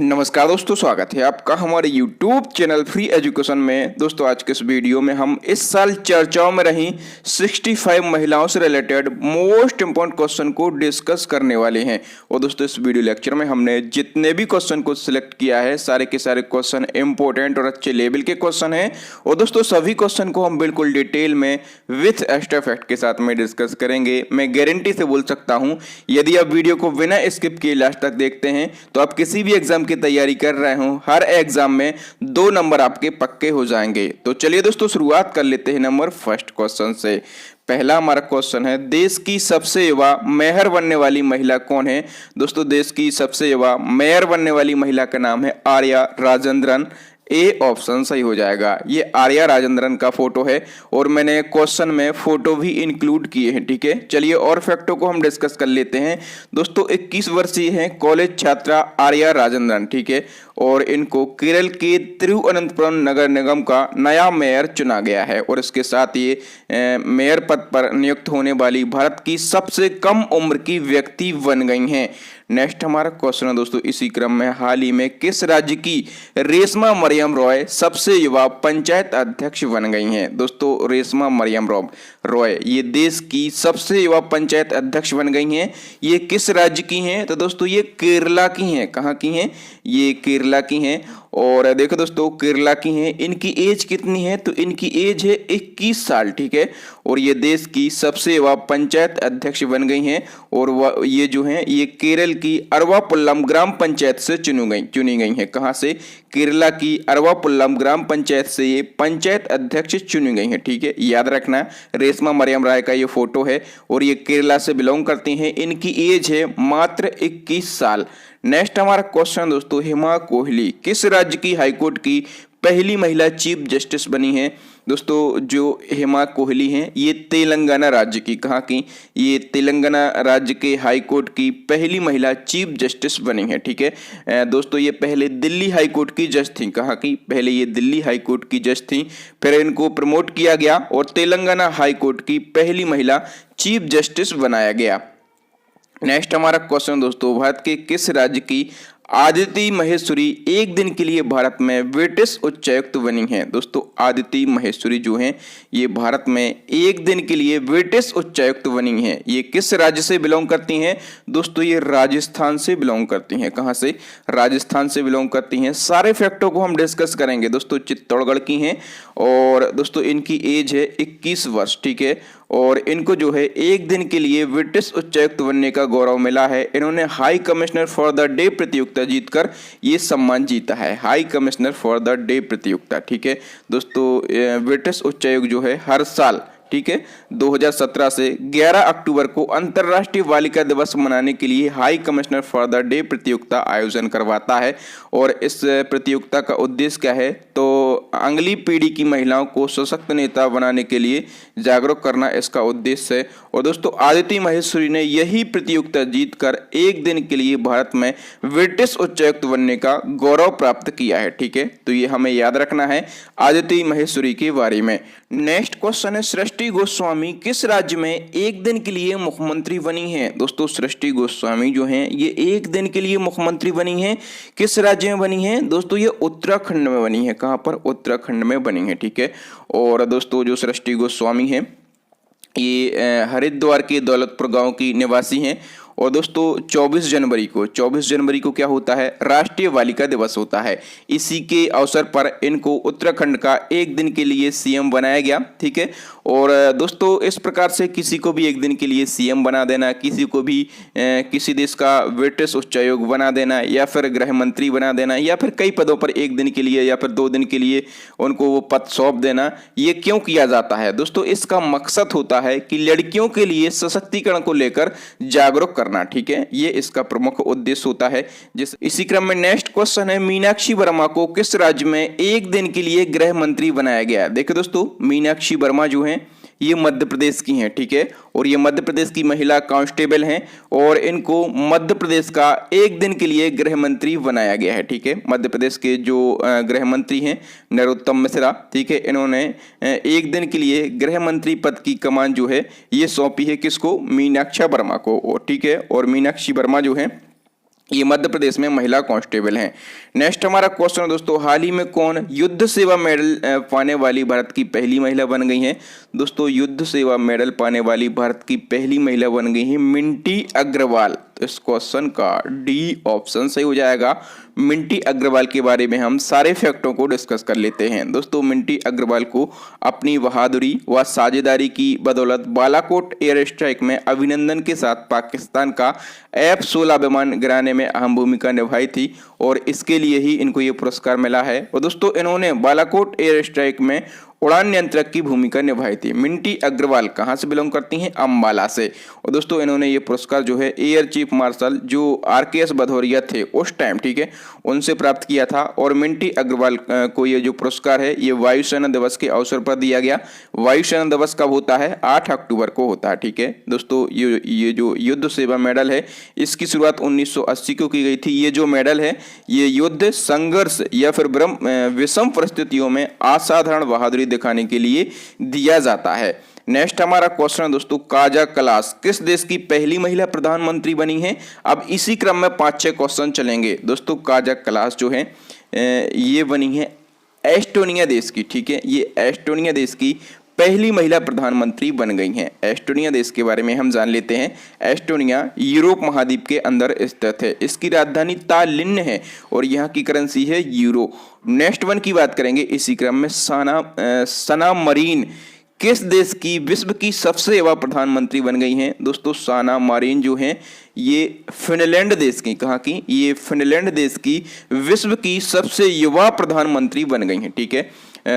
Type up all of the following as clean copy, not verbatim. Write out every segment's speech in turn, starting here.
नमस्कार दोस्तों, स्वागत है आपका हमारे YouTube चैनल फ्री एजुकेशन में। दोस्तों आज के इस वीडियो में हम इस साल चर्चाओं में रही 65 महिलाओं से रिलेटेड मोस्ट इंपॉर्टेंट क्वेश्चन को डिस्कस करने वाले हैं। और दोस्तों इस वीडियो लेक्चर में हमने जितने भी क्वेश्चन को सिलेक्ट किया है सारे के सारे क्वेश्चन इंपॉर्टेंट और अच्छे लेवल के क्वेश्चन हैं। और दोस्तों सभी क्वेश्चन को हम बिल्कुल डिटेल में विथ एक्स्ट्रा फैक्ट के साथ में डिस्कस करेंगे। मैं गारंटी से बोल सकता हूँ यदि आप वीडियो को बिना स्किप किए लास्ट तक देखते हैं तो आप किसी भी एग्जाम की तैयारी कर रहे हो हर एग्जाम में 2 नंबर आपके पक्के हो जाएंगे। तो चलिए दोस्तों शुरुआत कर लेते हैं नंबर फर्स्ट क्वेश्चन से। पहला हमारा क्वेश्चन है, देश की सबसे युवा मेयर बनने वाली महिला कौन है। दोस्तों देश की सबसे युवा मेयर बनने वाली महिला का नाम है आर्या राजेंद्रन। ए ऑप्शन सही हो जाएगा। ये आर्या राजेंद्रन का फोटो है और मैंने क्वेश्चन में फोटो भी इंक्लूड किए हैं। ठीक है, चलिए और फैक्टों को हम डिस्कस कर लेते हैं। दोस्तों 21 वर्षीय हैं कॉलेज छात्रा आर्या राजेंद्रन। ठीक है, और इनको केरल के तिरुवनंतपुरम नगर निगम का नया मेयर चुना गया है और इसके साथ ये मेयर पद पर नियुक्त होने वाली भारत की सबसे कम उम्र की व्यक्ति बन गई हैं। नेक्स्ट हमारा क्वेश्चन है दोस्तों इसी क्रम में, हाल ही में किस राज्य की रेशमा मरियम रॉय सबसे युवा पंचायत अध्यक्ष बन गई हैं। दोस्तों रेशमा मरियम रॉय ये देश की सबसे युवा पंचायत अध्यक्ष बन गई हैं। ये किस राज्य की हैं? तो दोस्तों ये केरला की हैं। कहाँ की हैं? ये केरला की हैं। और देखो दोस्तों केरला की हैं। इनकी एज कितनी है? तो इनकी एज है 21 साल। ठीक है, और ये देश की सबसे युवा पंचायत अध्यक्ष बन गई हैं और ये जो हैं ये केरल की अरवापुल्लम ग्राम पंचायत से चुनी गई हैं। कहाँ से? केरला की अरवापुल्लम ग्राम पंचायत से ये पंचायत अध्यक्ष चुनी गई हैं। ठीक है, याद रखना रेशमा मरियम राय का ये फोटो है और ये केरला से बिलोंग करती हैं। इनकी एज है मात्र 21 साल। नेक्स्ट हमारा क्वेश्चन दोस्तों, हेमा कोहली किस राज्य की हाईकोर्ट की पहली महिला चीफ जस्टिस बनी है। दोस्तों जो हेमा कोहली हैं ये तेलंगाना राज्य की, कहाँ की? ये तेलंगाना राज्य के हाई कोर्ट की पहली महिला चीफ जस्टिस बनी है। ठीक है दोस्तों, ये पहले दिल्ली हाई कोर्ट की जज थी। कहाँ की? पहले ये दिल्ली हाई कोर्ट की जज थी, फिर इनको प्रमोट किया गया और तेलंगाना हाई कोर्ट की पहली महिला चीफ जस्टिस बनाया गया। नेक्स्ट हमारा क्वेश्चन दोस्तों, भारत के किस राज्य की आदिति महेश्वरी एक दिन के लिए भारत में ब्रिटिश उच्चायुक्त बनी हैं। दोस्तों आदिति महेश्वरी जो हैं ये भारत में एक दिन के लिए ब्रिटिश उच्चायुक्त बनी हैं। ये किस राज्य से बिलोंग करती हैं? दोस्तों ये राजस्थान से बिलोंग करती हैं। कहाँ से? राजस्थान से बिलोंग करती हैं। सारे फैक्टों को हम डिस्कस करेंगे। दोस्तों चित्तौड़गढ़ की हैं और दोस्तों इनकी एज है 21 वर्ष। ठीक है, और इनको जो है एक दिन के लिए ब्रिटिश उच्चायुक्त बनने का गौरव मिला है। इन्होंने high commissioner for the day प्रतियोगिता जीतकर ये सम्मान जीता है। High commissioner for the day प्रतियोगिता। ठीक है दोस्तों, ब्रिटिश उच्चायुक्त जो है हर साल, ठीक है 2017 से 11 अक्टूबर को अंतर्राष्ट्रीय बालिका दिवस मनाने के लिए high commissioner for the day प्रतियोगिता आयोजन करवाता है। और इस प्रतियोगिता का उद्देश्य क्या है? तो अगली पीढ़ी की महिलाओं को सशक्त नेता बनाने के लिए जागरूक करना इसका उद्देश्य है। और दोस्तों आदिति महेश्वरी ने यही प्रतियोगिता जीतकर एक दिन के लिए भारत में ब्रिटिश उच्चायुक्त बनने का गौरव प्राप्त किया है। ठीक है, तो ये हमें याद रखना है आदिति महेश्वरी के बारे में। नेक्स्ट क्वेश्चन है, सृष्टि गोस्वामी किस राज्य में एक दिन के लिए मुख्यमंत्री बनी हैं। दोस्तों सृष्टि गोस्वामी जो हैं ये एक दिन के लिए मुख्यमंत्री बनी हैं। किस राज्य में बनी हैं? दोस्तों ये उत्तराखंड में बनी है। कहाँ पर? उत्तराखंड में बनी है। ठीक है, और दोस्तों जो सृष्टि गोस्वामी हैं ये हरिद्वार के दौलतपुर गांव की निवासी हैं। और दोस्तों 24 जनवरी को क्या होता है? राष्ट्रीय बालिका दिवस होता है। इसी के अवसर पर इनको उत्तराखंड का एक दिन के लिए सीएम बनाया गया। ठीक है, और दोस्तों इस प्रकार से किसी को भी एक दिन के लिए सीएम बना देना, किसी को भी किसी देश का ब्रिटिश उच्चायुक्त बना देना या फिर गृह मंत्री बना देना या फिर कई पदों पर एक दिन के लिए या फिर 2 दिन के लिए उनको वो पद सौंप देना, ये क्यों किया जाता है? दोस्तों इसका मकसद होता है कि लड़कियों के लिए सशक्तिकरण को लेकर जागरूक करना। ठीक है, ये इसका प्रमुख उद्देश्य होता है। इसी क्रम में नेक्स्ट क्वेश्चन है, मीनाक्षी वर्मा को किस राज्य में एक दिन के लिए गृह मंत्री बनाया गया? देखिए दोस्तों मीनाक्षी वर्मा जो हैं ये मध्य प्रदेश की हैं। ठीक है, और ये मध्य प्रदेश की महिला कांस्टेबल हैं और इनको मध्य प्रदेश का एक दिन के लिए गृह मंत्री बनाया गया है। ठीक है, मध्य प्रदेश के जो गृह मंत्री हैं नरोत्तम मिश्रा, ठीक है, इन्होंने एक दिन के लिए गृह मंत्री पद की कमान जो है ये सौंपी है किसको? मीनाक्षी वर्मा को। ठीक है, और मीनाक्षी वर्मा जो है ये मध्य प्रदेश में महिला कांस्टेबल हैं। नेक्स्ट हमारा क्वेश्चन है दोस्तों, हाल ही में कौन युद्ध सेवा मेडल पाने वाली भारत की पहली महिला बन गई हैं? दोस्तों युद्ध सेवा मेडल पाने वाली भारत की पहली महिला बन गई है मिंटी अग्रवाल। तो इस क्वेश्चन का डी ऑप्शन सही हो जाएगा। मिंटी अग्रवाल के बारे में हम सारे फैक्टों को डिस्कस कर लेते हैं। दोस्तों मिंटी अग्रवाल को अपनी बहादुरी व साझेदारी की बदौलत बालाकोट एयर स्ट्राइक में अभिनंदन के साथ पाकिस्तान का F-16 विमान गिराने में अहम भूमिका निभाई थी और इसके लिए ही इनको ये पुरस्कार मिला है। और दोस्तों इन्होंने बालाकोट एयर स्ट्राइक में उड़ान नियंत्रक की भूमिका निभाई थी। मिंटी अग्रवाल कहाँ से बिलोंग करती हैं? अंबाला से। और दोस्तों इन्होंने ये पुरस्कार जो है एयर चीफ मार्शल जो RKS भदौरिया थे उस टाइम, ठीक है, उनसे प्राप्त किया था। और मिंटी अग्रवाल को ये जो पुरस्कार है ये वायुसेना दिवस के अवसर पर दिया गया। वायुसेना दिवस कब होता है? 8 अक्टूबर को होता है, ठीक है दोस्तों। ये जो युद्ध सेवा मेडल है इसकी शुरुआत 1980 को की गई थी। ये जो मेडल है ये युद्ध, संघर्ष या फिर विषम परिस्थितियों में असाधारण बहादुरी दिखाने के लिए दिया जाता है। नेक्स्ट हमारा क्वेश्चन है दोस्तों, काजा कलास किस देश की पहली महिला प्रधानमंत्री बनी है? अब इसी क्रम में 5-6 क्वेश्चन चलेंगे दोस्तों। काजा कलास जो है ये बनी है एस्टोनिया देश की, ठीक है, ये एस्टोनिया देश की पहली महिला प्रधानमंत्री बन गई हैं। एस्टोनिया देश के बारे में हम जान लेते हैं। एस्टोनिया यूरोप महाद्वीप के अंदर स्थित है। इसकी राजधानी तालिन है और यहाँ की करेंसी है यूरो। नेक्स्ट वन की बात करेंगे इसी क्रम में, सना मरीन किस देश की विश्व की सबसे युवा प्रधानमंत्री बन गई हैं? दोस्तों साना मारिन जो हैं ये फिनलैंड देश की, कहाँ की? ये फिनलैंड देश की विश्व की सबसे युवा प्रधानमंत्री बन गई हैं, ठीक है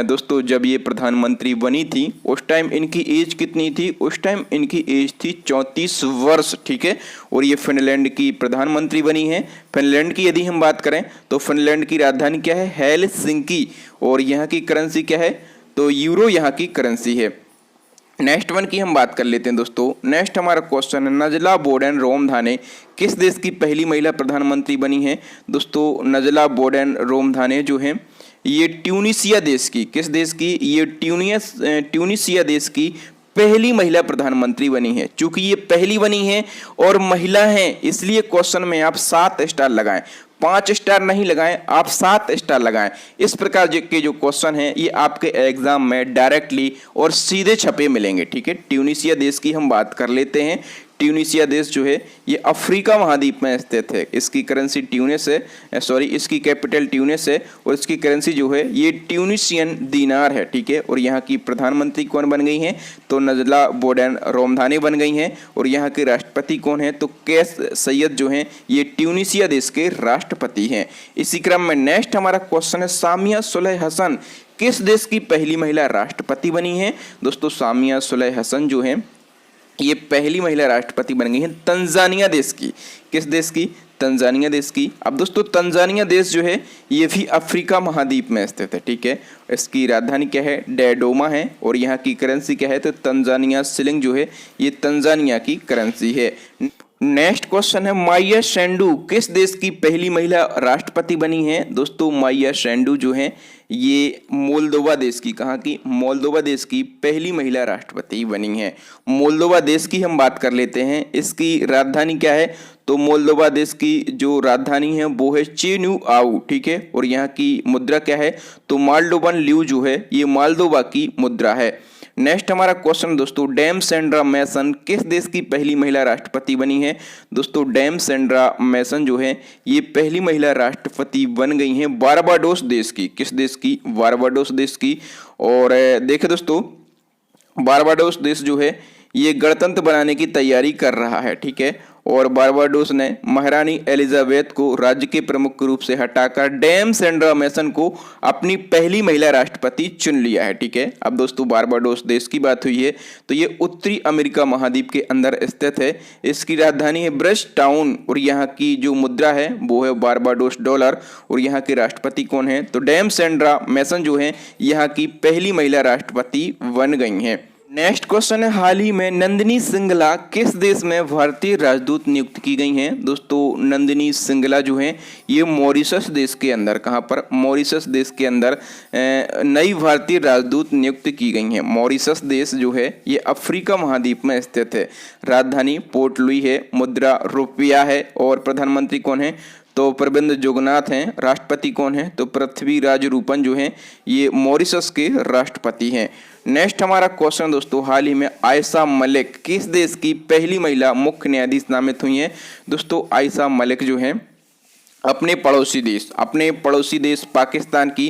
दोस्तों। जब ये प्रधानमंत्री बनी थी उस टाइम इनकी एज कितनी थी? उस टाइम इनकी एज थी 34 वर्ष, ठीक है। और ये फिनलैंड की प्रधानमंत्री बनी है। फिनलैंड की यदि हम बात करें तो फिनलैंड की राजधानी क्या है? हेलसिंकी। और यहाँ की करेंसी क्या है? तो यूरो यहाँ की करेंसी है। नेक्स्ट वन की हम बात कर लेते हैं दोस्तों। नेक्स्ट हमारा क्वेश्चन है, नजला बोडेन रोमधाने किस देश की पहली महिला प्रधानमंत्री बनी है? दोस्तों नजला बोडेन रोमधाने जो है ये ट्यूनीशिया देश की, किस देश की? ये ट्यूनीशिया देश की पहली महिला प्रधानमंत्री बनी है। चूंकि ये पहली बनी है और महिला है इसलिए क्वेश्चन में आप 7 स्टार लगाएं, 5 स्टार नहीं लगाएं, आप 7 स्टार लगाएं। इस प्रकार के जो क्वेश्चन हैं ये आपके एग्जाम में डायरेक्टली और सीधे छपे मिलेंगे, ठीक है। ट्यूनीशिया देश की हम बात कर लेते हैं। ट्यूनीशिया देश जो है ये अफ्रीका महाद्वीप में स्थित है। इसकी करेंसी ट्यूनिस है, इसकी कैपिटल ट्यूनिस है और इसकी करेंसी जो है ये ट्यूनिशियन दीनार है, ठीक है। और यहाँ की प्रधानमंत्री कौन बन गई हैं? तो नजला बोडेन रोमधाने बन गई हैं। और यहाँ के राष्ट्रपति कौन है? तो कैस सैयद जो हैं ये ट्यूनीशिया देश के राष्ट्रपति हैं। इसी क्रम में नेक्स्ट हमारा क्वेश्चन है, सामिया सुलह हसन किस देश की पहली महिला राष्ट्रपति बनी है? दोस्तों सामिया सुलह हसन जो है ये पहली महिला राष्ट्रपति बन गई है तंजानिया देश की। किस देश की? तंजानिया देश की। अब दोस्तों तंजानिया देश जो है ये भी अफ्रीका महाद्वीप में स्थित है, ठीक है। इसकी राजधानी क्या है? डोडोमा है। और यहाँ की करेंसी क्या है? तो तंजानिया शिलिंग जो है ये तंजानिया की करेंसी है। नेक्स्ट क्वेश्चन है, माइया सैंडू किस देश की पहली महिला राष्ट्रपति बनी है? दोस्तों माइया सैंडू जो है ये मोल्दोवा देश की, कहाँ की? मोल्दोवा देश की पहली महिला राष्ट्रपति बनी है। मोल्दोवा देश की हम बात कर लेते हैं। इसकी राजधानी क्या है? तो मोल्दोवा देश की जो राजधानी है वो है चिनुआउ, ठीक है। और यहाँ की मुद्रा क्या है? तो माल्डोवन ल्यू जो है ये मालदोवा की मुद्रा है। नेक्स्ट हमारा क्वेश्चन दोस्तों, डैम सेंड्रा मैसन किस देश की पहली महिला राष्ट्रपति बनी है? दोस्तों डैम सेंड्रा मैसन जो है ये पहली महिला राष्ट्रपति बन गई हैं बारबाडोस देश की। किस देश की? बारबाडोस देश की। और देखिए दोस्तों बारबाडोस देश जो है ये गणतंत्र बनाने की तैयारी कर रहा है, ठीक है। और बारबाडोस ने महारानी एलिजाबेथ को राज्य के प्रमुख रूप से हटाकर डैम सेंड्रा मैसन को अपनी पहली महिला राष्ट्रपति चुन लिया है, ठीक है। अब दोस्तों बारबाडोस देश की बात हुई है तो ये उत्तरी अमेरिका महाद्वीप के अंदर स्थित है। इसकी राजधानी है ब्रश टाउन और यहाँ की जो मुद्रा है वो है बारबाडोस डॉलर। और यहाँ के राष्ट्रपति कौन है? तो डैम सेंड्रा मैसन जो है यहाँ की पहली महिला राष्ट्रपति बन गई हैं। नेक्स्ट क्वेश्चन है, हाल ही में नंदिनी सिंगला किस देश में भारतीय राजदूत नियुक्त की गई हैं? दोस्तों नंदिनी सिंगला जो हैं ये मॉरिशस देश के अंदर, कहाँ पर, मॉरिशस देश के अंदर नई भारतीय राजदूत नियुक्त की गई हैं। मॉरिशस देश जो है ये अफ्रीका महाद्वीप में स्थित है। राजधानी पोर्ट लुई है, मुद्रा रुपया है और प्रधानमंत्री कौन है? तो प्रविंद जुगनाथ हैं। राष्ट्रपति कौन है? तो पृथ्वीराज रूपन जो हैं ये मॉरिशस के राष्ट्रपति हैं। नेक्स्ट हमारा क्वेश्चन दोस्तों, हाल ही में आयशा मलिक किस देश की पहली महिला मुख्य न्यायाधीश नामित हुई हैं? दोस्तों आयशा मलिक जो हैं अपने पड़ोसी देश पाकिस्तान की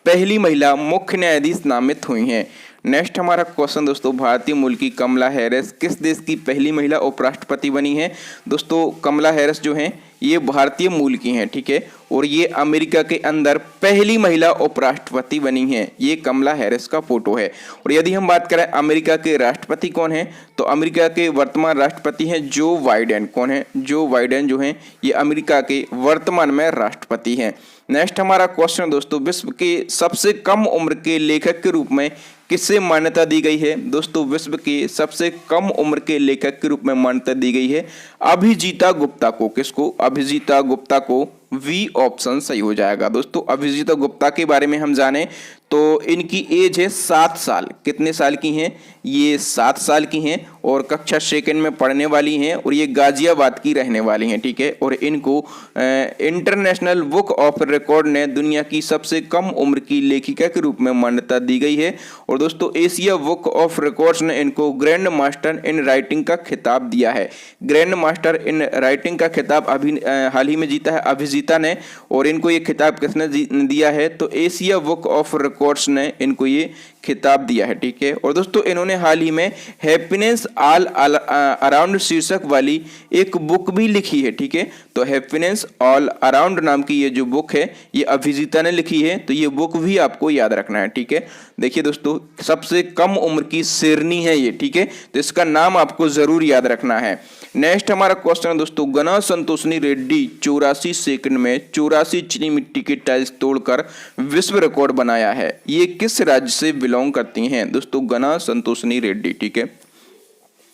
पहली महिला मुख्य न्यायाधीश नामित हुई हैं। नेक्स्ट हमारा क्वेश्चन दोस्तों, भारतीय मूल की कमला हैरिस किस देश की पहली महिला उपराष्ट्रपति बनी है? दोस्तों कमला हैरिस जो हैं ये भारतीय मूल की हैं, ठीक है, और ये अमेरिका के अंदर पहली महिला उपराष्ट्रपति बनी हैं। ये कमला हैरिस का फोटो है। और यदि हम बात करें अमेरिका के राष्ट्रपति कौन है, तो अमेरिका के वर्तमान राष्ट्रपति हैं जो बाइडेन। कौन है? जो बाइडेन जो हैं ये अमेरिका के वर्तमान में राष्ट्रपति हैं। नेक्स्ट हमारा क्वेश्चन दोस्तों, विश्व के सबसे कम उम्र के लेखक के रूप में किसे मान्यता दी गई है? दोस्तों विश्व के सबसे कम उम्र के लेखक के रूप में मान्यता दी गई है अभिजीता गुप्ता को। किसको? अभिजीता गुप्ता को। वी ऑप्शन सही हो जाएगा। दोस्तों अभिजीता गुप्ता के बारे में हम जाने तो इनकी एज है 7 साल। कितने साल की हैं? ये 7 साल की हैं और कक्षा सेकंड में पढ़ने वाली हैं और ये गाजियाबाद की रहने वाली हैं, ठीक है। और इनको इंटरनेशनल बुक ऑफ रिकॉर्ड ने दुनिया की सबसे कम उम्र की लेखिका के रूप में मान्यता दी गई है। और दोस्तों एशिया बुक ऑफ रिकॉर्ड्स ने इनको ग्रैंड मास्टर इन राइटिंग का खिताब दिया है। ग्रैंड मास्टर इन राइटिंग का खिताब अभी हाल ही में जीता है अभिजीता ने। और इनको ये खिताब किसने दिया है? तो एशिया बुक ऑफ रिकॉर्ड्स ने इनको ये खिताब दिया है, ठीक है। और दोस्तों इन्होंने हाल ही में हैप्पीनेस ऑल अराउंड शीर्षक वाली एक बुक भी लिखी है, ठीक है। तो हैप्पीनेस ऑल अराउंड नाम की ये जो बुक है ये अभिजीता ने लिखी है। तो ये बुक भी आपको याद रखना है, ठीक है। देखिए दोस्तों सबसे कम उम्र की शेरनी है ये, ठीक है, तो इसका नाम आपको जरूर याद रखना है। नेक्स्ट हमारा क्वेश्चन है दोस्तों, गना संतोषनी रेड्डी 84 सेकंड में 84 चीनी मिट्टी के टाइल्स तोड़कर विश्व रिकॉर्ड बनाया है। ये किस राज्य से बिलोंग करती हैं? दोस्तों गना संतोषनी रेड्डी, ठीक है,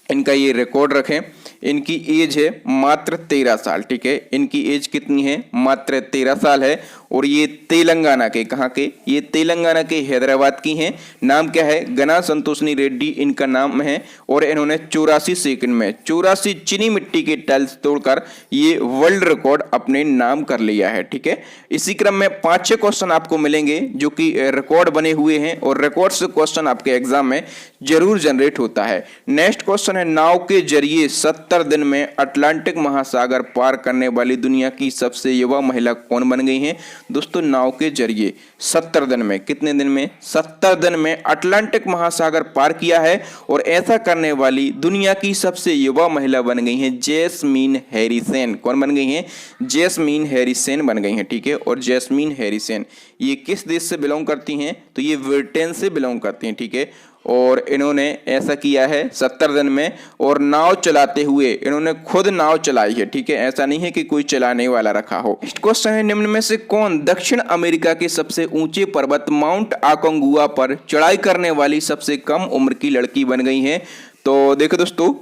इनका ये रिकॉर्ड रखें। इनकी एज है मात्र 13 साल, ठीक है। इनकी एज कितनी है? मात्र 13 साल है। और ये तेलंगाना के, कहाँ के? ये तेलंगाना के हैदराबाद की हैं। नाम क्या है? गना संतोषनी रेड्डी इनका नाम है। और इन्होंने 84 सेकंड में 84 चीनी मिट्टी के टाइल्स तोड़कर ये वर्ल्ड रिकॉर्ड अपने नाम कर लिया है, ठीक है। इसी क्रम में 5-6 क्वेश्चन आपको मिलेंगे जो कि रिकॉर्ड बने हुए हैं और रिकॉर्ड से क्वेश्चन आपके एग्जाम में जरूर जनरेट होता है। नेक्स्ट क्वेश्चन है, नाव के जरिए 70 दिन में अटलांटिक महासागर पार करने वाली दुनिया की सबसे युवा महिला कौन बन गई हैं? दोस्तों नाव के जरिए 70 दिन में, कितने दिन में? 70 दिन में अटलांटिक महासागर पार किया है। और ऐसा करने वाली दुनिया की सबसे युवा महिला बन गई हैं जैस्मीन हैरिसन। कौन बन गई हैं? जैस्मीन हैरिसन बन गई हैं, ठीक है। और जैस्मीन हैरिसन ये किस देश से बिलोंग करती हैं? तो ये ब्रिटेन से बिलोंग करती हैं, ठीक है। और इन्होंने ऐसा किया है 70 दिन में। और नाव चलाते हुए इन्होंने खुद नाव चलाई है, ठीक है, ऐसा नहीं है कि कोई चलाने वाला रखा हो। नेक्स्ट क्वेश्चन है, निम्न में से कौन दक्षिण अमेरिका के सबसे ऊंचे पर्वत माउंट आकोंगुआ पर चढ़ाई करने वाली सबसे कम उम्र की लड़की बन गई है? तो देखो दोस्तों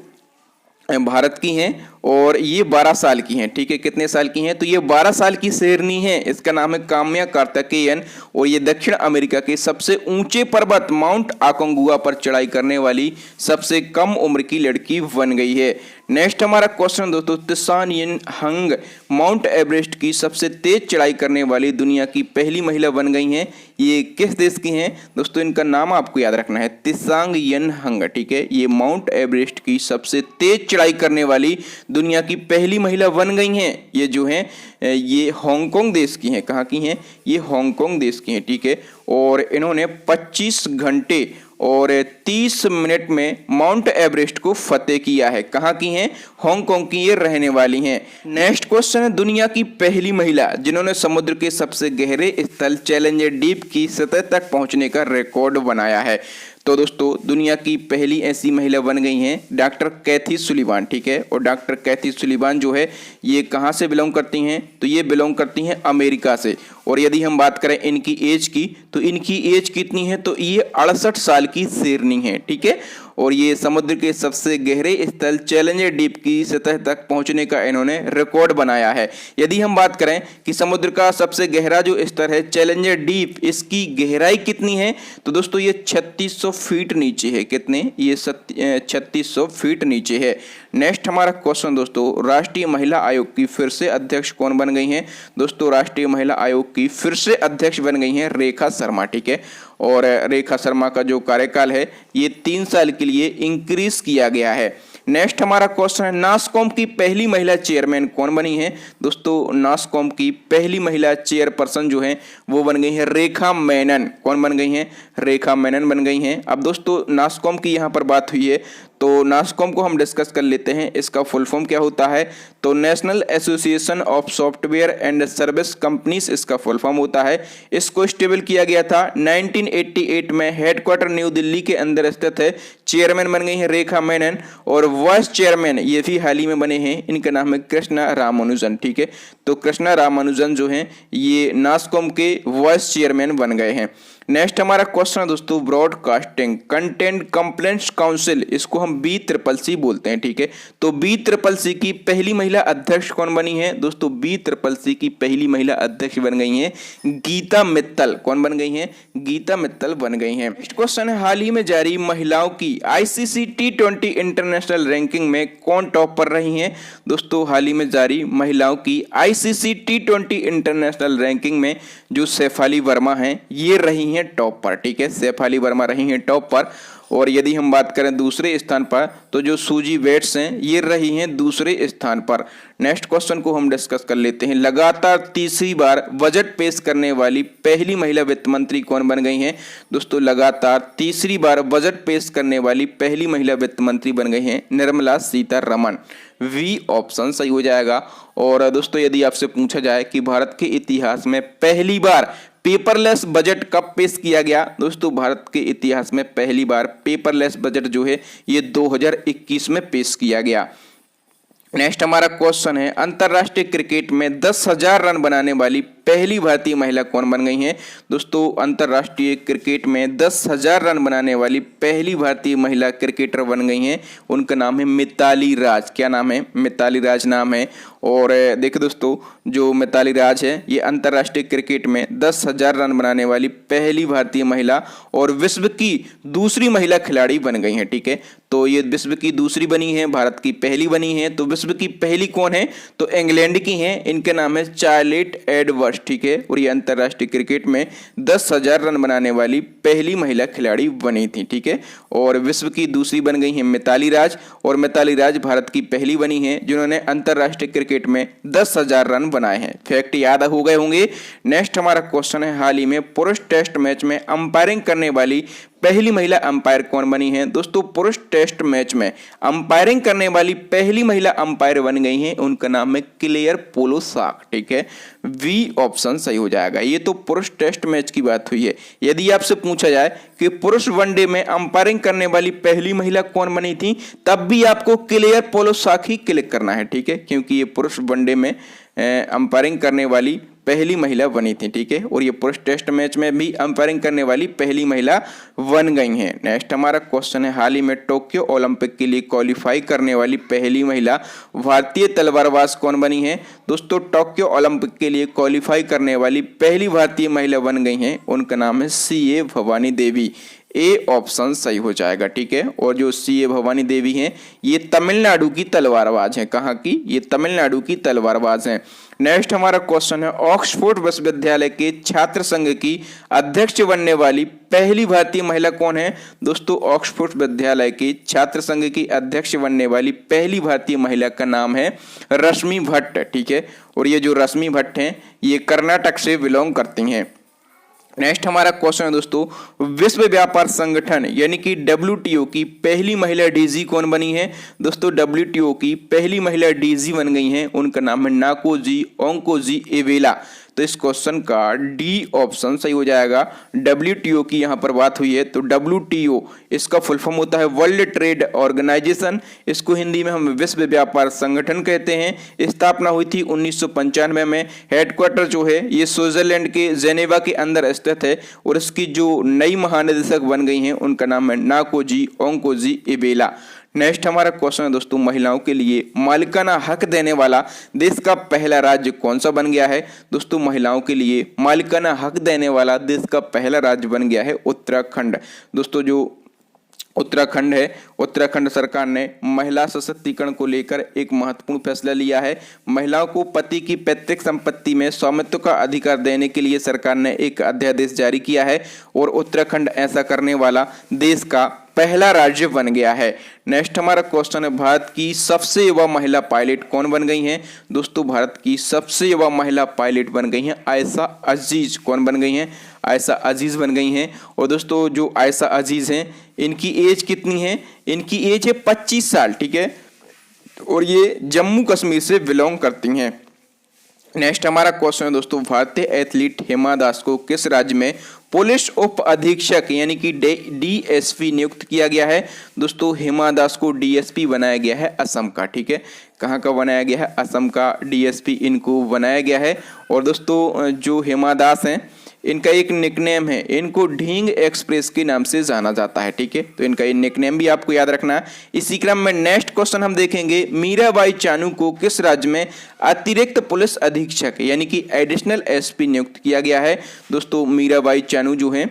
भारत की हैं और ये 12 साल की हैं, ठीक है। कितने साल की हैं? तो ये 12 साल की शेरनी है। इसका नाम है काम्या कार्तिकेयन और ये दक्षिण अमेरिका के सबसे ऊंचे पर्वत माउंट आकोंगुआ पर चढ़ाई करने वाली सबसे कम उम्र की लड़की बन गई है। नेक्स्ट हमारा क्वेश्चन दोस्तों, त्सान यिन हंग माउंट एवरेस्ट की सबसे तेज चढ़ाई करने वाली दुनिया की पहली महिला बन गई हैं। ये किस देश की हैं? दोस्तों इनका नाम आपको याद रखना है, त्सांग यिन हंग, ठीक है। ये माउंट एवरेस्ट की सबसे तेज चढ़ाई करने वाली दुनिया की पहली महिला बन गई हैं। ये जो हैं ये हांगकांग देश की हैं। कहाँ की हैं? ये हांगकांग देश की हैं, ठीक है। और इन्होंने 25 घंटे और 30 मिनट में माउंट एवरेस्ट को फतेह किया है। कहाँ की हैं? हांगकांग की ये रहने वाली हैं। नेक्स्ट क्वेश्चन है, दुनिया की पहली महिला जिन्होंने समुद्र के सबसे गहरे स्थल चैलेंजर डीप की सतह तक पहुंचने का रिकॉर्ड बनाया है। तो दोस्तों दुनिया की पहली ऐसी महिला बन गई हैं डॉक्टर कैथी सुलिवान, ठीक है। और डॉक्टर कैथी सुलिवान जो है ये कहाँ से बिलोंग करती हैं? तो ये बिलोंग करती हैं अमेरिका से। और यदि हम बात करें इनकी एज की तो इनकी एज कितनी है? तो ये 68 साल की शेरनी है, ठीक है। और ये समुद्र के सबसे गहरे स्थल चैलेंजर डीप की सतह तक पहुंचने का इन्होंने रिकॉर्ड बनाया है। यदि हम बात करें कि समुद्र का सबसे गहरा जो स्तर है चैलेंजर डीप, इसकी गहराई कितनी है, तो दोस्तों ये 3600 फीट नीचे है। कितने? ये 3600 फीट नीचे है। नेक्स्ट हमारा क्वेश्चन दोस्तों, राष्ट्रीय महिला आयोग की फिर से अध्यक्ष कौन बन गई हैं? दोस्तों राष्ट्रीय महिला आयोग की फिर से अध्यक्ष बन गई हैं रेखा शर्मा, ठीक है। और रेखा शर्मा का जो कार्यकाल है ये 3 साल के लिए इंक्रीज किया गया है। नेक्स्ट हमारा क्वेश्चन है, नासकॉम की पहली महिला चेयरमैन कौन बनी है? दोस्तों नासकॉम की पहली महिला चेयरपर्सन जो है वो बन गई है रेखा मेनन। कौन बन गई हैं? रेखा मेनन बन गई हैं। अब दोस्तों नासकॉम की यहाँ पर बात हुई है तो नासकॉम को हम डिस्कस कर लेते हैं। इसका फुल फॉर्म क्या होता है? तो national association of software and service companies इसका फुल फॉर्म होता है। इसको स्टेबल किया गया था 1988 में। हेडक्वार्टर न्यू दिल्ली के अंदर स्थित है। चेयरमैन बन गई है रेखा मेनन और वाइस चेयरमैन ये भी हाल ही में बने हैं। इनका नाम है कृष्णा रामानुजन, ठीक है। तो कृष्णा रामानुजन जो है ये नासकॉम के वाइस चेयरमैन बन गए हैं। नेक्स्ट हमारा क्वेश्चन है दोस्तों, ब्रॉडकास्टिंग कंटेंट कंप्लेंट्स काउंसिल, इसको हम BCCC बोलते हैं, ठीक है। तो BCCC की पहली महिला अध्यक्ष कौन बनी है? दोस्तों BCCC की पहली महिला अध्यक्ष बन गई हैं गीता मित्तल। कौन बन गई हैं? गीता मित्तल बन गई हैं। नेक्स्ट क्वेश्चन है, हाल ही में जारी महिलाओं की ICC T20 इंटरनेशनल रैंकिंग में कौन टॉप पर रही हैं? दोस्तों हाल ही में जारी महिलाओं की ICC T20 इंटरनेशनल रैंकिंग में जो शेफाली वर्मा हैं ये रही हैं टॉप पर, ठीक है। शेफाली वर्मा रही हैं टॉप पर। और यदि हम बात करें दूसरे स्थान पर तो जो सूजी वेट्स हैं ये रही हैं दूसरे स्थान पर। नेक्स्ट क्वेश्चन को हम डिस्कस कर लेते हैं, लगातार तीसरी बार बजट पेश करने वाली पहली महिला वित्त मंत्री कौन बन गई हैं? दोस्तों लगातार तीसरी बार बजट पेश करने वाली पहली महिला वित्त मंत्री बन गई हैं निर्मला सीतारमण। वी ऑप्शन सही हो जाएगा। और दोस्तों यदि आपसे पूछा जाए कि भारत के इतिहास में पहली बार पेपरलेस बजट कब पेश किया गया? दोस्तों भारत के इतिहास में पहली बार पेपरलेस बजट जो है ये 2021 में पेश किया गया। नेक्स्ट हमारा क्वेश्चन है, अंतरराष्ट्रीय क्रिकेट में 10,000 रन बनाने वाली पहली भारतीय महिला कौन बन गई हैं? दोस्तों अंतरराष्ट्रीय क्रिकेट में 10,000 रन बनाने वाली पहली भारतीय महिला क्रिकेटर बन गई हैं। उनका नाम है मिताली राज। क्या नाम है? मिताली राज नाम है। और देखिए दोस्तों जो मिताली राज है ये अंतरराष्ट्रीय क्रिकेट में 10,000 रन बनाने वाली पहली भारतीय महिला और विश्व की दूसरी महिला खिलाड़ी बन गई हैं, ठीक है। तो ये विश्व की दूसरी बनी है, भारत की पहली बनी है। तो विश्व की पहली कौन है? तो इंग्लैंड की हैं, इनके नाम है चार्लेट एडवर्ड्स, ठीक है। और ये अंतरराष्ट्रीय क्रिकेट में 10,000 रन बनाने वाली पहली महिला खिलाड़ी बनी थी, ठीक है। और विश्व की दूसरी बन गई है मिताली राज, और मिताली राज भारत की पहली बनी है जिन्होंने अंतरराष्ट्रीय क्रिकेट में 10,000 रन बनाए हैं। फैक्ट याद हो गए होंगे। नेक्स्ट हमारा क्वेश्चन है, हाल ही में पुरुष टेस्ट मैच में अंपायरिंग करने वाली पहली महिला अंपायर कौन बनी है? दोस्तों पुरुष टेस्ट मैच में अंपायरिंग करने वाली पहली महिला अंपायर बन गई हैं, उनका नाम है क्लेयर पोलोसाक, ठीक है। वी ऑप्शन सही हो जाएगा। ये तो पुरुष टेस्ट मैच की बात हुई है। यदि आपसे पूछा जाए कि पुरुष वनडे में अंपायरिंग करने वाली पहली महिला कौन बनी थी, तब भी आपको क्लेयर पोलोसाक ही क्लिक करना है, ठीक है, क्योंकि ये पुरुष वनडे में अंपायरिंग करने वाली पहली महिला बनी थी, ठीक है। और ये पुरुष टेस्ट मैच में भी अंपायरिंग करने वाली पहली महिला बन गई हैं। नेक्स्ट हमारा क्वेश्चन है, हाल ही में टोक्यो ओलंपिक के लिए क्वालिफाई करने वाली पहली महिला भारतीय तलवारबाज कौन बनी है? दोस्तों टोक्यो ओलंपिक के लिए क्वालिफाई करने वाली पहली भारतीय महिला बन गई हैं, उनका नाम है CA Bhavani Devi. A option सही हो जाएगा, ठीक है। और जो CA भवानी देवी हैं ये तमिलनाडु की तलवारबाज हैं। कहाँ की? ये तमिलनाडु की तलवारबाज हैं। नेक्स्ट हमारा क्वेश्चन है, ऑक्सफोर्ड विश्वविद्यालय के छात्र संघ की अध्यक्ष बनने वाली पहली भारतीय महिला कौन है? दोस्तों ऑक्सफोर्ड विश्वविद्यालय की छात्र संघ की अध्यक्ष बनने वाली पहली भारतीय महिला का नाम है रश्मि भट्ट, ठीक है। और ये जो रश्मि भट्ट हैं ये कर्नाटक से बिलोंग करती हैं। नेक्स्ट हमारा क्वेश्चन है दोस्तों, विश्व व्यापार संगठन यानी कि WTO की पहली महिला DG कौन बनी है? दोस्तों WTO की पहली महिला DG बन गई हैं, उनका नाम है नाकोजी ओंकोजी एवेला। तो इस क्वेश्चन का डी ऑप्शन सही हो जाएगा। WTO की यहाँ पर बात हुई है तो WTO इसका फुल फॉर्म होता है वर्ल्ड ट्रेड ऑर्गेनाइजेशन। इसको हिंदी में हम विश्व व्यापार संगठन कहते हैं। स्थापना हुई थी 1995 में। हेडक्वार्टर जो है ये स्विट्जरलैंड के जेनेवा के अंदर स्थित है और इसकी जो नई महानिदेशक बन गई हैं उनका नाम है नाकोजी ओंकोजी इबेला। नेक्स्ट हमारा क्वेश्चन है दोस्तों, महिलाओं के लिए मालिकाना हक देने वाला देश का पहला राज्य कौन सा बन गया है। दोस्तों महिलाओं के लिए मालिकाना हक देने वाला देश का पहला राज्य बन गया है उत्तराखंड। दोस्तों जो उत्तराखंड है, उत्तराखंड सरकार ने महिला सशक्तिकरण को लेकर एक महत्वपूर्ण फैसला लिया है। महिलाओं को पति की पैतृक संपत्ति में स्वामित्व का अधिकार देने के लिए सरकार ने एक अध्यादेश जारी किया है और उत्तराखंड ऐसा करने वाला देश का पहला राज्य बन गया है। नेक्स्ट हमारा क्वेश्चन है, भारत की सबसे युवा महिला पायलट कौन बन गई हैं। दोस्तों भारत की सबसे युवा महिला पायलट बन गई हैं आयशा अजीज। कौन बन गई हैं? आयशा अजीज बन गई हैं। और दोस्तों जो आयशा अजीज हैं इनकी एज कितनी है? इनकी एज है 25 साल, ठीक है, और ये जम्मू कश्मीर से बिलोंग करती हैं। नेक्स्ट हमारा क्वेश्चन है दोस्तों, भारतीय एथलीट हिमा दास को किस राज्य में पुलिस उप अधीक्षक यानी कि DSP नियुक्त किया गया है। दोस्तों हिमा दास को DSP बनाया गया है असम का, ठीक है। कहाँ का बनाया गया है? असम का DSP इनको बनाया गया है। और दोस्तों जो हिमा दास हैं इनका एक निकनेम है, इनको ढींग एक्सप्रेस के नाम से जाना जाता है, ठीक है। तो इनका ये निकनेम भी आपको याद रखना है। इसी क्रम में नेक्स्ट क्वेश्चन हम देखेंगे, मीराबाई चानू को किस राज्य में अतिरिक्त पुलिस अधीक्षक यानी कि एडिशनल SP नियुक्त किया गया है। दोस्तों मीराबाई चानू जो है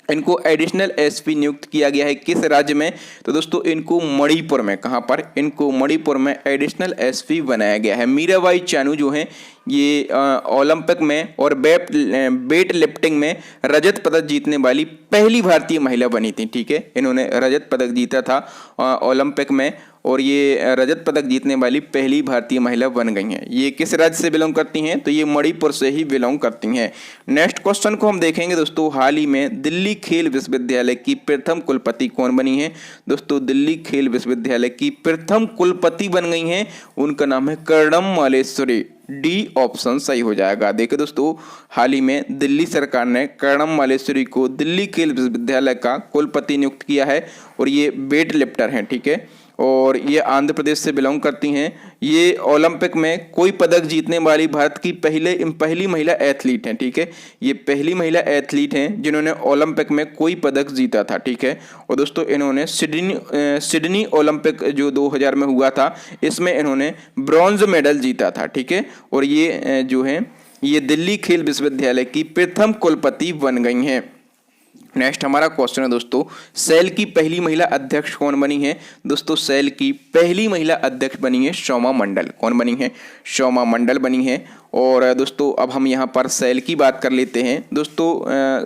इनको एडिशनल SP नियुक्त किया गया है किस राज्य में? तो दोस्तों इनको मणिपुर में। कहाँ पर? इनको मणिपुर में एडिशनल SP बनाया गया है। मीराबाई चानू जो हैं ये ओलंपिक में और वेट लिफ्टिंग में रजत पदक जीतने वाली पहली भारतीय महिला बनी थी, ठीक है। इन्होंने रजत पदक जीता था ओलंपिक में और ये रजत पदक जीतने वाली पहली भारतीय महिला बन गई हैं। ये किस राज्य से बिलोंग करती हैं? तो ये मणिपुर से ही बिलोंग करती हैं। नेक्स्ट क्वेश्चन को हम देखेंगे दोस्तों, हाल ही में दिल्ली खेल विश्वविद्यालय की प्रथम कुलपति कौन बनी है। दोस्तों दिल्ली खेल विश्वविद्यालय की प्रथम कुलपति बन गई हैं, उनका नाम है कर्णम मालेश्वरी। डी ऑप्शन सही हो जाएगा। देखिए दोस्तों हाल ही में दिल्ली सरकार ने कर्णम मालेश्वरी को दिल्ली खेल विश्वविद्यालय का कुलपति नियुक्त किया है और ये वेट लिफ्टर हैं, ठीक है, और ये आंध्र प्रदेश से बिलोंग करती हैं। ये ओलंपिक में कोई पदक जीतने वाली भारत की पहली महिला एथलीट हैं, ठीक है। ये पहली महिला एथलीट हैं जिन्होंने ओलंपिक में कोई पदक जीता था, ठीक है। और दोस्तों इन्होंने सिडनी ओलंपिक जो 2000 में हुआ था इसमें इन्होंने ब्रॉन्ज मेडल जीता था, ठीक है। और ये जो है ये दिल्ली खेल विश्वविद्यालय की प्रथम कुलपति बन गई हैं। नेक्स्ट हमारा क्वेश्चन है दोस्तों, सेल की पहली महिला अध्यक्ष कौन बनी है। दोस्तों सेल की पहली महिला अध्यक्ष बनी है शोमा मंडल। कौन बनी है? शोमा मंडल बनी है। और दोस्तों अब हम यहाँ पर सेल की बात कर लेते हैं। दोस्तों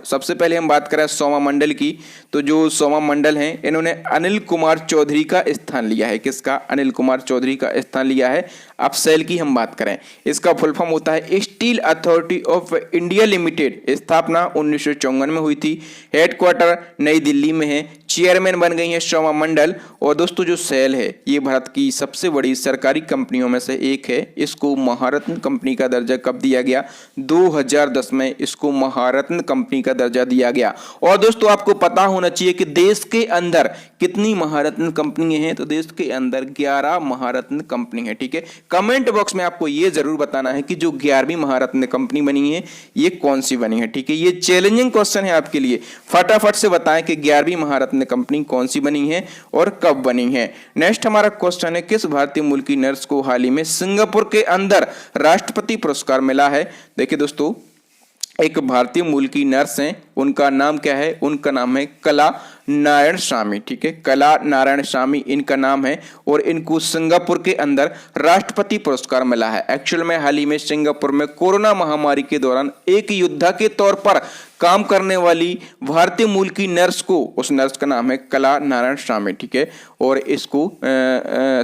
सबसे पहले हम बात करें सोमा मंडल की, तो जो सोमा मंडल हैं इन्होंने अनिल कुमार चौधरी का स्थान लिया है। किसका? अनिल कुमार चौधरी का स्थान लिया है। अब सेल की हम बात करें, इसका फुल फॉर्म होता है steel authority of India limited. स्थापना 1954 में हुई थी। हेडक्वार्टर नई दिल्ली में है। चेयरमैन बन गई है शोमा मंडल। और दोस्तों जो सेल है ये भारत की सबसे बड़ी सरकारी कंपनियों में से एक है। इसको महारत्न कंपनी का दर्जा कब दिया गया? 2010 में इसको महारत्न कंपनी का दर्जा दिया गया। और दोस्तों आपको पता होना चाहिए कि देश के अंदर कितनी महारत्न कंपनी हैं, तो देश के अंदर 11 महारत्न कंपनी है, ठीक है। कमेंट बॉक्स में आपको ये जरूर बताना है कि जो 11वीं महारत्न कंपनी बनी है ये कौन सी बनी है, ठीक है। ये चैलेंजिंग क्वेश्चन है आपके लिए, फटाफट से बताएं कि 11वीं महारत्न कंपनी कौन सी बनी है और कब बनी है। नेक्स्ट हमारा क्वेश्चन है, किस भारतीय मूल की नर्स को हाल ही में सिंगापुर के अंदर राष्ट्रपति पुरस्कार मिला है। देखिए दोस्तों एक भारतीय मूल की नर्स हैं, उनका नाम क्या है? उनका नाम है कला नारायण स्वामी, ठीक है। कला नारायण स्वामी इनका नाम है और इनको सिंगापुर के अंदर राष्ट्रपति पुरस्कार मिला है। एक्चुअल में हाल ही में सिंगापुर में कोरोना महामारी के दौरान एक योद्धा के तौर पर काम करने वाली भारतीय मूल की नर्स को, उस नर्स का नाम है कला नारायण स्वामी, ठीक है। और इसको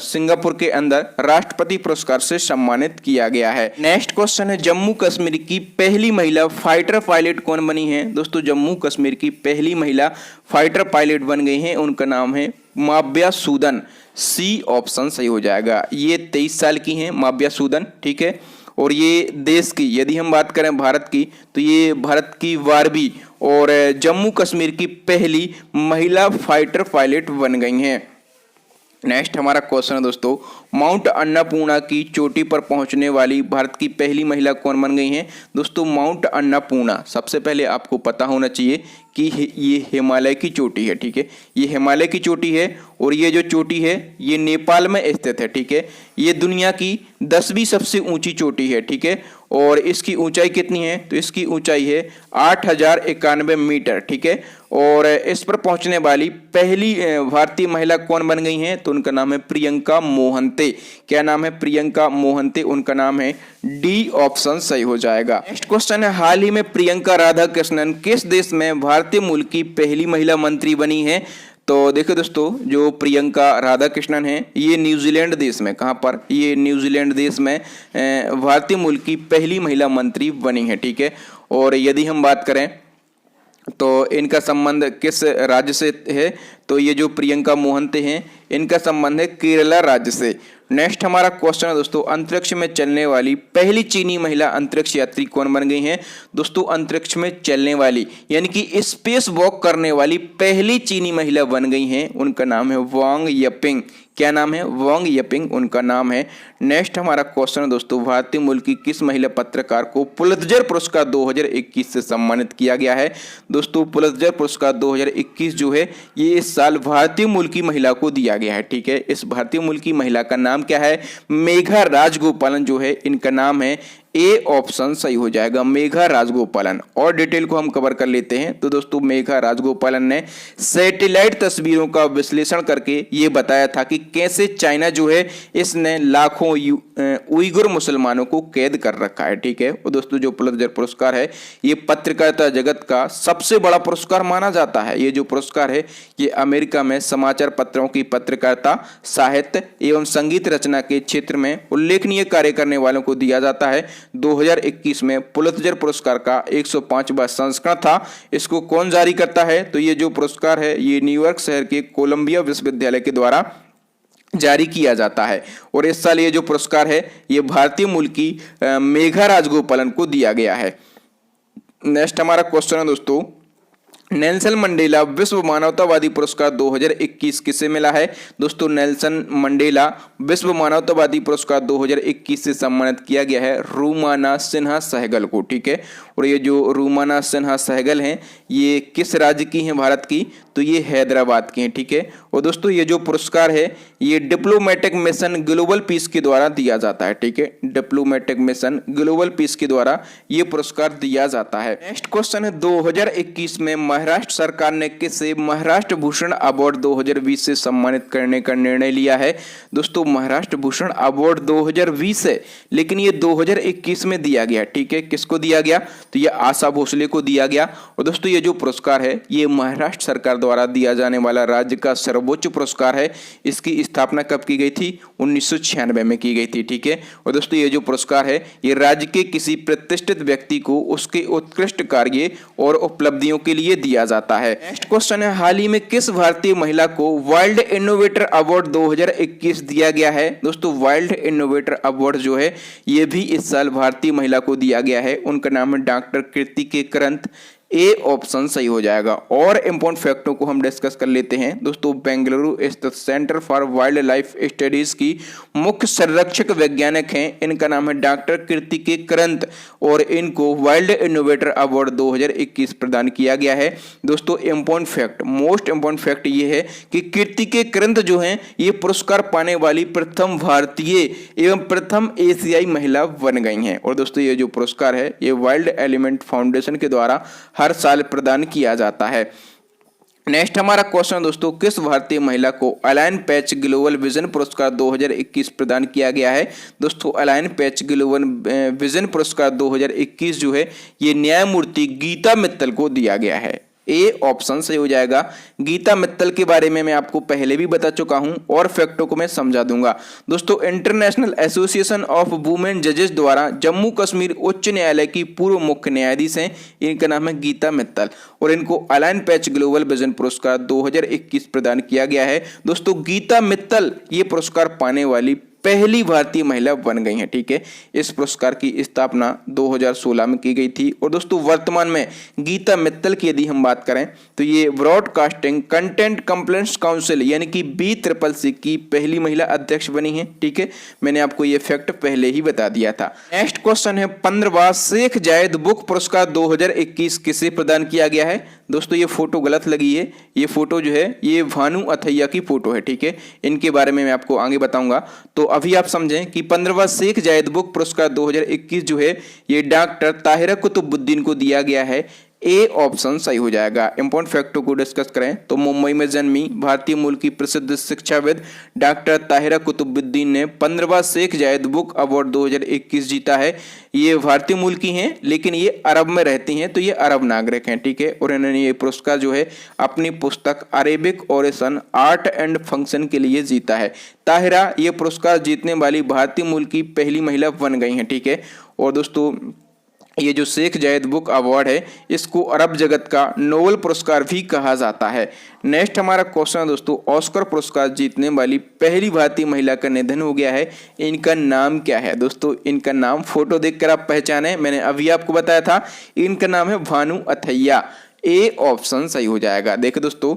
सिंगापुर के अंदर राष्ट्रपति पुरस्कार से सम्मानित किया गया है। नेक्स्ट क्वेश्चन है, जम्मू कश्मीर की पहली महिला फाइटर पायलट कौन बनी है। दोस्तों जम्मू कश्मीर की पहली महिला फाइटर पायलट बन गई हैं, उनका नाम है माव्या सूदन। सी ऑप्शन सही हो जाएगा। ये 23 साल की हैं माव्या सूदन, ठीक है। और ये देश की, यदि हम बात करें भारत की, तो ये भारत की 12वीं और जम्मू कश्मीर की पहली महिला फाइटर पायलट बन गई हैं। नेक्स्ट हमारा क्वेश्चन है दोस्तों, माउंट अन्नपूर्णा की चोटी पर पहुंचने वाली भारत की पहली महिला कौन बन गई हैं? दोस्तों माउंट अन्नपूर्णा, सबसे पहले आपको पता होना चाहिए कि ये हिमालय की चोटी है, ठीक है, ये हिमालय की चोटी है और ये जो चोटी है ये नेपाल में स्थित है, ठीक है। ये दुनिया की 10वीं सबसे ऊंची चोटी है, ठीक है, और इसकी ऊंचाई कितनी है? तो इसकी ऊंचाई है 8091 मीटर, ठीक है। और इस पर पहुंचने वाली पहली भारतीय महिला कौन बन गई हैं? तो उनका नाम है प्रियंका मोहंते। क्या नाम है? प्रियंका मोहंते उनका नाम है। डी ऑप्शन सही हो जाएगा। नेक्स्ट क्वेश्चन है, हाल ही में प्रियंका राधाकृष्णन किस देश में भारतीय मूल की पहली महिला मंत्री बनी है? तो देखो दोस्तों, जो प्रियंका राधाकृष्णन है ये न्यूजीलैंड देश में, कहाँ पर? ये न्यूजीलैंड देश में भारतीय मूल की पहली महिला मंत्री बनी है, ठीक है। और यदि हम बात करें तो इनका संबंध किस राज्य से है? तो ये जो प्रियंका मोहंते हैं इनका संबंध है केरला राज्य से। नेक्स्ट हमारा क्वेश्चन है दोस्तों, अंतरिक्ष में चलने वाली पहली चीनी महिला अंतरिक्ष यात्री कौन बन गई हैं? दोस्तों अंतरिक्ष में चलने वाली यानी कि स्पेस वॉक करने वाली पहली चीनी महिला बन गई हैं, उनका नाम है वांग यपिंग। क्या नाम है? वांग यपिंग उनका नाम है। नेक्स्ट हमारा क्वेश्चन है दोस्तों, भारतीय मूल की किस महिला पत्रकार को पुलित्जर पुरस्कार 2021 से सम्मानित किया गया है? दोस्तों पुलित्जर पुरस्कार 2021 जो है ये इस साल भारतीय मूल की महिला को दिया गया है, ठीक है। इस भारतीय मूल की महिला का नाम क्या है? मेघा राजगोपालन जो है इनका नाम है। ए ऑप्शन सही हो जाएगा, मेघा राजगोपालन। और डिटेल को हम कवर कर लेते हैं। तो दोस्तों मेघा राजगोपालन ने सैटेलाइट तस्वीरों का विश्लेषण करके ये बताया था कि कैसे चाइना जो है इसने लाखों उइगुर मुसलमानों को कैद कर रखा है, ठीक है। और दोस्तों जो पुलित्जर पुरस्कार है ये पत्रकारिता जगत का सबसे बड़ा पुरस्कार माना जाता है। ये जो पुरस्कार है ये अमेरिका में समाचार पत्रों की पत्रकारिता, साहित्य एवं संगीत रचना के क्षेत्र में उल्लेखनीय कार्य करने वालों को दिया जाता है। 2021 में पुलित्जर पुरस्कार का 105वां संस्करण था। इसको कौन जारी करता है? तो ये जो पुरस्कार है ये न्यूयॉर्क शहर के कोलंबिया विश्वविद्यालय के द्वारा जारी किया जाता है। और इस साल ये जो पुरस्कार है ये भारतीय मूल की मेघा राजगोपालन को दिया गया है। नेक्स्ट हमारा क्वेश्चन है दोस्तों, नेल्सन मंडेला विश्व मानवतावादी पुरस्कार 2021 किसे मिला है? दोस्तों नेल्सन मंडेला विश्व मानवतावादी पुरस्कार 2021 से सम्मानित किया गया है रूमाना सिन्हा सहगल को, ठीक है। और ये जो रूमाना सिन्हा सहगल हैं ये किस राज्य की हैं भारत की? तो ये हैदराबाद की हैं, ठीक है। और दोस्तों ये जो पुरस्कार है ये डिप्लोमेटिक मिशन ग्लोबल पीस के द्वारा दिया जाता है, ठीक है। डिप्लोमेटिक मिशन ग्लोबल पीस के द्वारा ये पुरस्कार दिया जाता है। नेक्स्ट क्वेश्चन है, 2021 में महाराष्ट्र सरकार ने किसे महाराष्ट्र भूषण अवार्ड 2020 से सम्मानित करने का निर्णय लिया है? दोस्तों महाराष्ट्र भूषण अवार्ड 2020 है लेकिन ये 2021 में दिया गया, ठीक है। किसको दिया गया? तो ये आशा भोसले को दिया गया। और दोस्तों ये जो पुरस्कार है ये महाराष्ट्र सरकार द्वारा दिया जाने वाला राज्य का सर्वोच्च पुरस्कार है। इसकी स्थापना कब की गई थी? 1996 में की गई थी, ठीक है। और दोस्तों ये जो पुरस्कार है ये राज्य के किसी प्रतिष्ठित व्यक्ति को उसके उत्कृष्ट कार्य और उपलब्धियों के लिए दिया जाता है। नेक्स्ट क्वेश्चन है, हाल ही में किस भारतीय महिला को वाइल्ड इनोवेटर अवार्ड 2021 दिया गया है? दोस्तों वाइल्ड इनोवेटर अवार्ड जो है ये भी इस साल भारतीय महिला को दिया गया है। उनका नाम है डॉक्टर कीर्ति के करंत। ए ऑप्शन सही हो जाएगा। और इंपॉर्टेंट फैक्टों को हम डिस्कस कर लेते हैं दोस्तों। बेंगलुरु स्थित centre for wild life studies की मुख्य संरक्षक वैज्ञानिक हैं, इनका नाम है डॉक्टर कीर्ति के करंत और इनको वाइल्ड इनोवेटर अवार्ड 2021 प्रदान किया गया है। दोस्तों important fact, most important fact ये है कि कीर्ति के करंत जो हैं ये पुरस्कार पाने वाली प्रथम भारतीय एवं प्रथम एशियाई महिला बन गई हैं। और दोस्तों ये जो पुरस्कार है ये वाइल्ड एलिमेंट फाउंडेशन के द्वारा हर साल प्रदान किया जाता है। नेक्स्ट हमारा क्वेश्चन दोस्तों, किस भारतीय महिला को अलाइन पैच ग्लोबल विजन पुरस्कार 2021 प्रदान किया गया है? दोस्तों अलाइन पैच ग्लोबल विजन पुरस्कार 2021 जो है ये न्यायमूर्ति गीता मित्तल को दिया गया है। ए ऑप्शन सही हो जाएगा। गीता मित्तल के बारे में मैं आपको पहले भी बता चुका हूं और फैक्टों को मैं समझा दूंगा। दोस्तों इंटरनेशनल एसोसिएशन ऑफ वुमेन जजेस द्वारा जम्मू कश्मीर उच्च न्यायालय की पूर्व मुख्य न्यायाधीश हैं, इनका नाम है गीता मित्तल और इनको अलाइन पैच ग्लोबल विजन पुरस्कार 2021 प्रदान किया गया है। दोस्तों गीता मित्तल ये पुरस्कार पाने वाली पहली भारतीय महिला बन गई हैं। ठीक है, इस पुरस्कार की स्थापना 2016 में की गई थी। और दोस्तों वर्तमान में गीता मित्तल की यदि हम बात करें तो ये ब्रॉडकास्टिंग कंटेंट कंप्लेंट्स काउंसिल यानी कि BCCC की पहली महिला अध्यक्ष बनी है। ठीक है, मैंने आपको ये फैक्ट पहले ही बता दिया था। नेक्स्ट क्वेश्चन है 15वां शेख जायद बुक पुरस्कार 2021 किसे प्रदान किया गया है। दोस्तों ये फोटो गलत लगी है, ये फोटो जो है ये भानु अथैया की फोटो है। ठीक है, इनके बारे में मैं आपको आगे बताऊंगा। तो अभी आप समझें कि 15वां शेख जायद बुक पुरस्कार 2021 जो है ये डॉक्टर ताहिरा कुतुबुद्दीन को दिया गया है। ए ऑप्शन सही हो जाएगा। इंपॉर्टेंट फैक्टों को डिस्कस करें तो मुंबई में जन्मी भारतीय मूल की प्रसिद्ध शिक्षाविद डॉक्टर ताहिरा कुतुबुद्दीन ने 15वां शेख जायद बुक अवार्ड 2021 जीता है। ये भारतीय मूल की हैं लेकिन ये अरब में रहती हैं, तो ये अरब नागरिक हैं। ठीक है, और इन्होंने ये पुरस्कार जो है अपनी पुस्तक Arabic oration art and function के लिए जीता है। ताहिरा ये पुरस्कार जीतने वाली भारतीय मूल की पहली महिला बन गई हैं। ठीक है, और दोस्तों ये जो शेख जायद बुक अवार्ड है इसको अरब जगत का नोबेल पुरस्कार भी कहा जाता है। नेक्स्ट हमारा क्वेश्चन है दोस्तों, ऑस्कर पुरस्कार जीतने वाली पहली भारतीय महिला का निधन हो गया है, इनका नाम क्या है। दोस्तों इनका नाम फोटो देखकर आप पहचाने, मैंने अभी आपको बताया था, इनका नाम है भानु अथैया। ए ऑप्शन सही हो जाएगा। देखो दोस्तों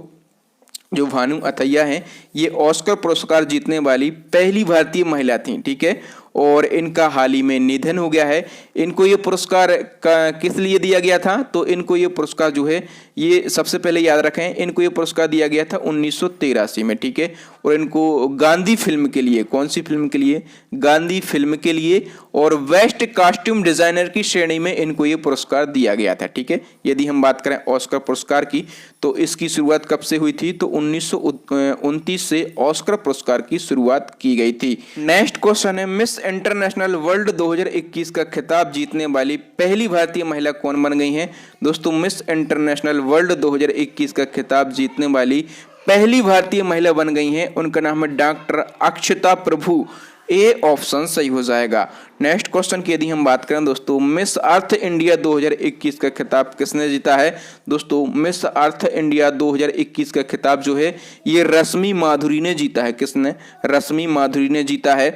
जो भानु अथैया हैं ये ऑस्कर पुरस्कार जीतने वाली पहली भारतीय महिला थी। ठीक है, और इनका हाल ही में निधन हो गया है। इनको ये पुरस्कार किस लिए दिया गया था, तो इनको ये पुरस्कार जो है ये सबसे पहले याद रखें, इनको ये पुरस्कार दिया गया था 1983 में। ठीक है, और इनको गांधी फिल्म के लिए, कौन सी फिल्म के लिए, गांधी फिल्म के लिए, और बेस्ट कॉस्ट्यूम डिजाइनर की श्रेणी में इनको ये पुरस्कार दिया गया था। ठीक है, यदि हम बात करें ऑस्कर पुरस्कार की तो इसकी शुरुआत कब से हुई थी, तो 1929 से ऑस्कर पुरस्कार की शुरुआत की गई थी। नेक्स्ट क्वेश्चन है मिस इंटरनेशनल वर्ल्ड 2021 का खिताब जीतने वाली पहली भारतीय महिला कौन बन गई हैं। दोस्तों मिस इंटरनेशनल वर्ल्ड 2021 का खिताब जीतने वाली पहली भारतीय महिला बन गई हैं, उनका नाम है doctor Akshata Prabhu. A option सही हो जाएगा। नेक्स्ट क्वेश्चन की यदि हम बात करें दोस्तों, मिस अर्थ इंडिया 2021 का खिताब किसने जीता है। दोस्तों मिस अर्थ इंडिया 2021 का खिताब जो है ये रश्मि माधुरी ने जीता है। किसने, रश्मि माधुरी ने जीता है।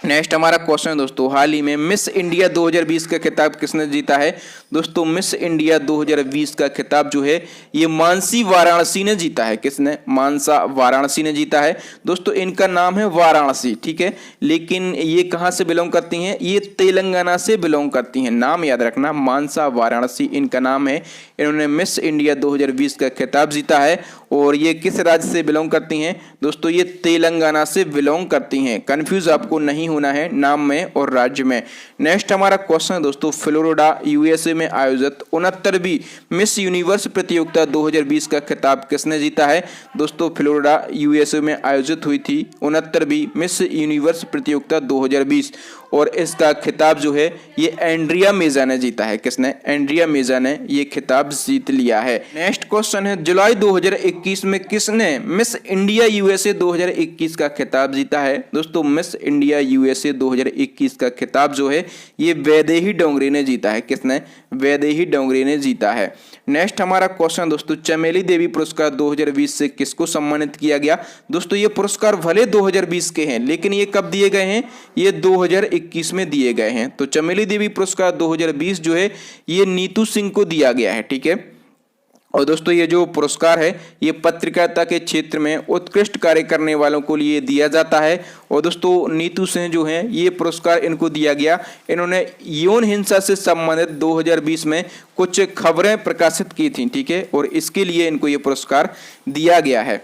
नेक्स्ट हमारा क्वेश्चन है दोस्तों, हाल ही में मिस इंडिया 2020 का खिताब किसने जीता है। दोस्तों मिस इंडिया 2020 का खिताब जो है ये मानसी वाराणसी ने जीता है। किसने, मानसा वाराणसी ने जीता है। दोस्तों इनका नाम है वाराणसी। ठीक है, लेकिन ये कहाँ से बिलोंग करती हैं, ये तेलंगाना से बिलोंग करती हैं। नाम याद रखना, मानसा वाराणसी इनका नाम है। इन्होंने मिस इंडिया 2020 का खिताब जीता है और ये किस राज्य से बिलोंग करती हैं। दोस्तों ये तेलंगाना से बिलोंग करती हैं। कंफ्यूज आपको नहीं होना है नाम में और राज्य में। नेक्स्ट हमारा क्वेश्चन है दोस्तों, फ्लोरिडा USA में आयोजित 69वीं मिस यूनिवर्स प्रतियोगिता 2020 का खिताब किसने जीता है। दोस्तों फ्लोरिडा USA में आयोजित हुई थी 69वीं मिस यूनिवर्स प्रतियोगिता 2020 और इसका खिताब जो है ये एंड्रिया मेजा ने जीता है। किसने, एंड्रिया मेजा ने ये खिताब जीत लिया है। नेक्स्ट क्वेश्चन है, जुलाई 2021 में किसने मिस इंडिया USA 2021 का खिताब जीता है। दोस्तों मिस इंडिया USA 2021 का खिताब जो है ये वैदेही डोंगरे ने जीता है। किसने, वैदेही डोंगरे ने जीता है। नेक्स्ट हमारा क्वेश्चन दोस्तों, चमेली देवी पुरस्कार 2020 से किसको सम्मानित किया गया। दोस्तों ये पुरस्कार भले 2020 के हैं लेकिन ये कब दिए गए हैं, ये 2021 में दिए गए हैं। तो चमेली देवी पुरस्कार 2020 जो है ये नीतू सिंह को दिया गया है। ठीक है, और दोस्तों ये जो पुरस्कार है ये पत्रकारिता के क्षेत्र में उत्कृष्ट कार्य करने वालों को लिए दिया जाता है। और दोस्तों नीतू सिंह जो हैं ये पुरस्कार इनको दिया गया, इन्होंने यौन हिंसा से संबंधित 2020 में कुछ खबरें प्रकाशित की थी। ठीक है, और इसके लिए इनको ये पुरस्कार दिया गया है।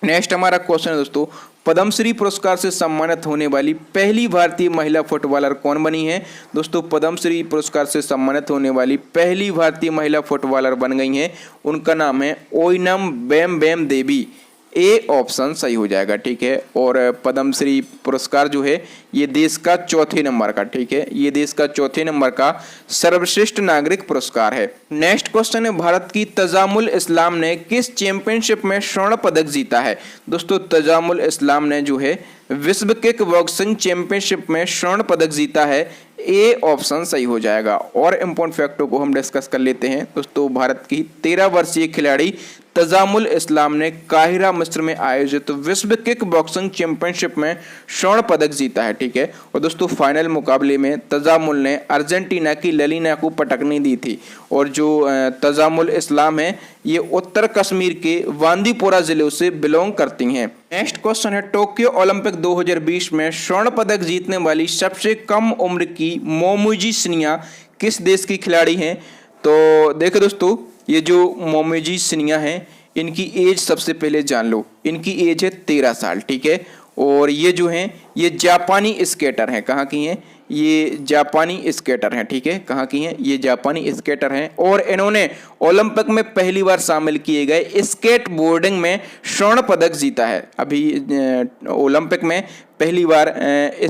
नेक्स्ट हमारा क्वेश्चन है दोस्तों, पद्मश्री पुरस्कार से सम्मानित होने वाली पहली भारतीय महिला फुटबॉलर कौन बनी है। दोस्तों पद्मश्री पुरस्कार से सम्मानित होने वाली पहली भारतीय महिला फुटबॉलर बन गई हैं, उनका नाम है ओइनम बेम बेम देवी। ए ऑप्शन सही हो जाएगा। ठीक है, और पद्मश्री पुरस्कार जो है ये देश का चौथे नंबर का, ठीक है, ये देश का चौथे नंबर का सर्वश्रेष्ठ नागरिक पुरस्कार है। नेक्स्ट क्वेश्चन है, भारत की तजामुल इस्लाम ने किस चैंपियनशिप में स्वर्ण पदक जीता है। दोस्तों तजामुल इस्लाम ने जो है विश्व किक बॉक्सिंग चैंपियनशिप में स्वर्ण पदक जीता है। ए ऑप्शन सही हो जाएगा। और इम्पोर्टेंट फैक्टों को हम डिस्कस कर लेते हैं दोस्तों, भारत की 13 वर्षीय खिलाड़ी तजामुल इस्लाम ने काहिरा मिस्र में आयोजित विश्व किक बॉक्सिंग चैंपियनशिप में स्वर्ण पदक जीता है। ठीक है, और दोस्तों फाइनल मुकाबले में तजामुल ने अर्जेंटीना की लेलिना को पटकनी दी थी। और जो तजामुल इस्लाम है ये उत्तर कश्मीर के बांदीपोरा जिले से बिलोंग करती हैं। नेक्स्ट क्वेश्चन है, टोक्यो ओलंपिक 2020 में स्वर्ण पदक जीतने वाली सबसे कम उम्र की मोमिजी सिन्हा किस देश की खिलाड़ी हैं? तो देखो दोस्तों, ये जो मोमिजी सिन्हा हैं इनकी एज सबसे पहले जान लो। इनकी एज है 13 साल। ठीक है, और ये जो हैं ये जापानी स्केटर हैं। कहाँ की हैं? ये जापानी स्केटर हैं। ठीक है, कहाँ की हैं? ये जापानी स्केटर हैं और इन्होंने ओलंपिक में पहली बार शामिल किए गए स्केट बोर्डिंग में स्वर्ण पदक जीता है। अभी ओलंपिक में पहली बार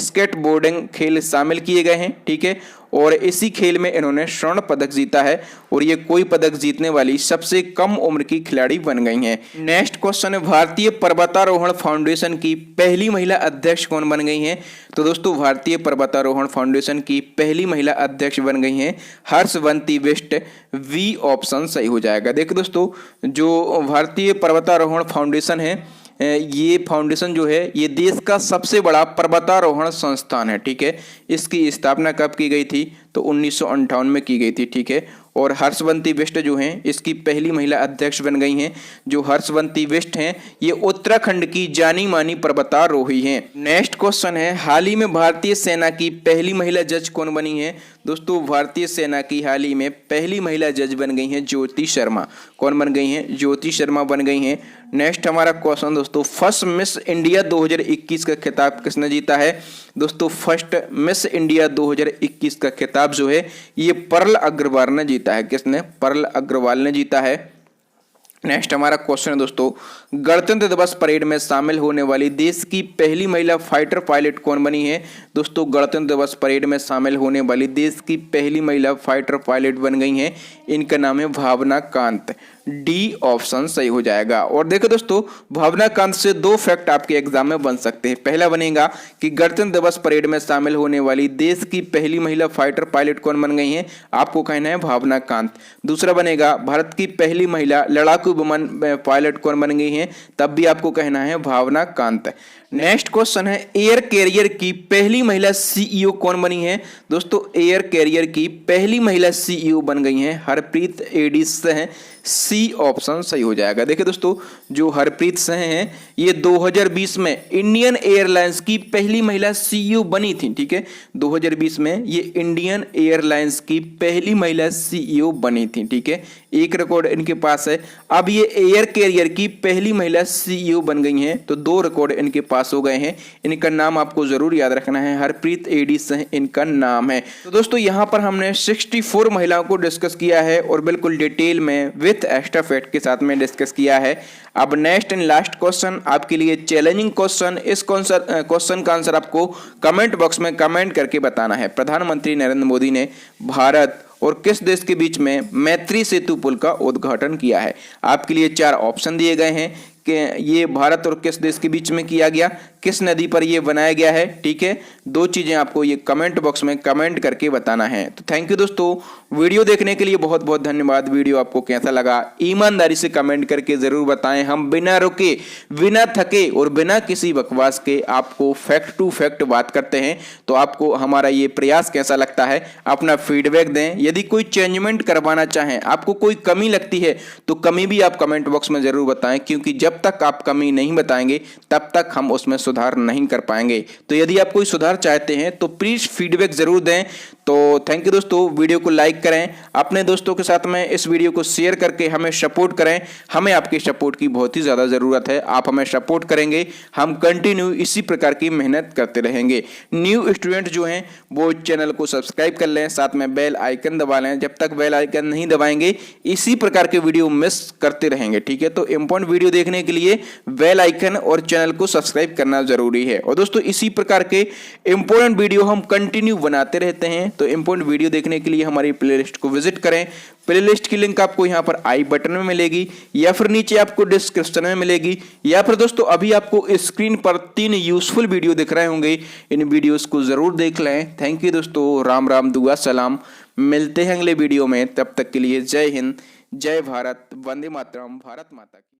स्केट बोर्डिंग खेल शामिल किए गए हैं। ठीक है, और इसी खेल में इन्होंने स्वर्ण पदक जीता है और ये कोई पदक जीतने वाली सबसे कम उम्र की खिलाड़ी बन गई हैं। नेक्स्ट क्वेश्चन है, भारतीय पर्वतारोहण फाउंडेशन की पहली महिला अध्यक्ष कौन बन गई हैं? तो दोस्तों भारतीय पर्वतारोहण फाउंडेशन की पहली महिला अध्यक्ष बन गई हैं हर्षवंती बिष्ट। वी ऑप्शन सही हो जाएगा। देखो दोस्तों, जो भारतीय पर्वतारोहण फाउंडेशन है ये फाउंडेशन जो है ये देश का सबसे बड़ा पर्वतारोहण संस्थान है। ठीक है, इसकी स्थापना कब की गई थी? तो 1958 में की गई थी। ठीक है, और हर्षवंती बिष्ट जो हैं इसकी पहली महिला अध्यक्ष बन गई हैं। जो हर्षवंती बिष्ट हैं ये उत्तराखंड की जानी मानी पर्वतारोही हैं। नेक्स्ट क्वेश्चन है, हाल ही में भारतीय सेना की पहली महिला जज कौन बनी है? दोस्तों भारतीय सेना की हाल ही में पहली महिला जज बन गई हैं ज्योति शर्मा। कौन बन गई हैं? ज्योति शर्मा बन गई हैं। नेक्स्ट हमारा क्वेश्चन दोस्तों, फर्स्ट मिस इंडिया 2021 का खिताब किसने जीता है? दोस्तों फर्स्ट मिस इंडिया 2021 का खिताब जो है ये परल अग्रवाल ने जीता है। किसने? परल अग्रवाल ने जीता है। नेक्स्ट हमारा क्वेश्चन है दोस्तों, गणतंत्र दिवस परेड में शामिल होने वाली देश की पहली महिला फाइटर पायलट कौन बनी है? दोस्तों गणतंत्र दिवस परेड में शामिल होने वाली देश की पहली महिला फाइटर पायलट बन गई हैं। इनका नाम है भावना कांत। डी ऑप्शन सही हो जाएगा। और देखो दोस्तों, भावना कांत से दो फैक्ट आपके एग्जाम में बन सकते हैं। पहला बनेगा कि गणतंत्र दिवस परेड में शामिल होने वाली देश की पहली महिला फाइटर पायलट कौन बन गई हैं? आपको कहना है भावना कांत। दूसरा बनेगा भारत की पहली महिला लड़ाकू विमान पायलट कौन बन गई हैं? तब भी आपको कहना है भावना कांत। नेक्स्ट क्वेश्चन है, एयर कैरियर की पहली महिला सीईओ कौन बनी है? दोस्तों एयर कैरियर की पहली महिला सीईओ बन गई हैं हरप्रीत एडी सिंह। सी ऑप्शन सही हो जाएगा। देखिए दोस्तों, जो हरप्रीत सिंह हैं ये 2020 में इंडियन एयरलाइंस की पहली महिला सीईओ बनी थी। ठीक है, 2020 में ये इंडियन एयरलाइंस की पहली महिला सीईओ बनी थी। ठीक है, एक रिकॉर्ड इनके पास है। अब ये एयर कैरियर की पहली महिला सीईओ बन गई हैं, तो 2 रिकॉर्ड इनके पास हो गए हैं। इनका नाम आपको जरूर याद रखना है, हरप्रीत एडी सिंह इनका नाम है। तो दोस्तों यहाँ पर हमने 64 महिलाओं को डिस्कस किया है और बिल्कुल डिटेल में विथ एक्स्ट्रा फैक्ट के साथ में डिस्कस किया है। अब नेक्स्ट एंड लास्ट क्वेश्चन आपके लिए चैलेंजिंग क्वेश्चन। इस क्वेश्चन का आंसर आपको कमेंट बॉक्स में कमेंट करके बताना है। प्रधानमंत्री नरेंद्र मोदी ने भारत और किस देश के बीच में मैत्री सेतु पुल का उद्घाटन किया है? आपके लिए 4 ऑप्शन दिए गए हैं कि ये भारत और किस देश के बीच में किया गया, किस नदी पर ये बनाया गया है। ठीक है, 2 चीजें आपको ये कमेंट बॉक्स में कमेंट करके बताना है। तो थैंक यू दोस्तों, वीडियो देखने के लिए बहुत बहुत धन्यवाद। वीडियो आपको कैसा लगा ईमानदारी से कमेंट करके जरूर बताएं। हम बिना रुके, बिना थके और बिना किसी बकवास के आपको फैक्ट टू फैक्ट बात करते हैं। तो आपको हमारा ये प्रयास कैसा लगता है अपना फीडबैक दें। यदि कोई चेंजमेंट करवाना चाहें, आपको कोई कमी लगती है तो कमी भी आप कमेंट बॉक्स में जरूर बताएं, क्योंकि जब तक आप कमी नहीं बताएंगे तब तक हम उसमें सुधार नहीं कर पाएंगे। तो यदि आप कोई सुधार चाहते हैं तो प्लीज फीडबैक जरूर दें। तो थैंक यू दोस्तों, वीडियो को लाइक करें, अपने दोस्तों के साथ में इस वीडियो को शेयर करके हमें सपोर्ट करें। हमें आपकी सपोर्ट की बहुत ही ज़्यादा ज़रूरत है। आप हमें सपोर्ट करेंगे, हम कंटिन्यू इसी प्रकार की मेहनत करते रहेंगे। न्यू स्टूडेंट जो हैं वो चैनल को सब्सक्राइब कर लें, साथ में बेल आइकन दबा लें। जब तक बेल आइकन नहीं दबाएंगे इसी प्रकार के वीडियो मिस करते रहेंगे। ठीक है, तो इंपॉर्टेंट वीडियो देखने के लिए बेल आइकन और चैनल को सब्सक्राइब करना जरूरी है। और दोस्तों इसी प्रकार के इंपॉर्टेंट वीडियो हम कंटिन्यू बनाते रहते हैं। तो इंपॉर्टेंट वीडियो देखने के लिए हमारी प्लेलिस्ट को विजिट करें। प्लेलिस्ट की लिंक आपको यहां पर आई बटन में मिलेगी या फिर नीचे आपको डिस्क्रिप्शन में मिलेगी, या फिर दोस्तों अभी आपको स्क्रीन पर 3 यूजफुल वीडियो दिख रहे होंगे। इन वीडियोस को जरूर देख लें। थैंक यू दोस्तों, राम राम दुआ सलाम। मिलते हैं अगले वीडियो में, तब तक के लिए जय हिंद जय भारत, वंदे मातरम, भारत माता की।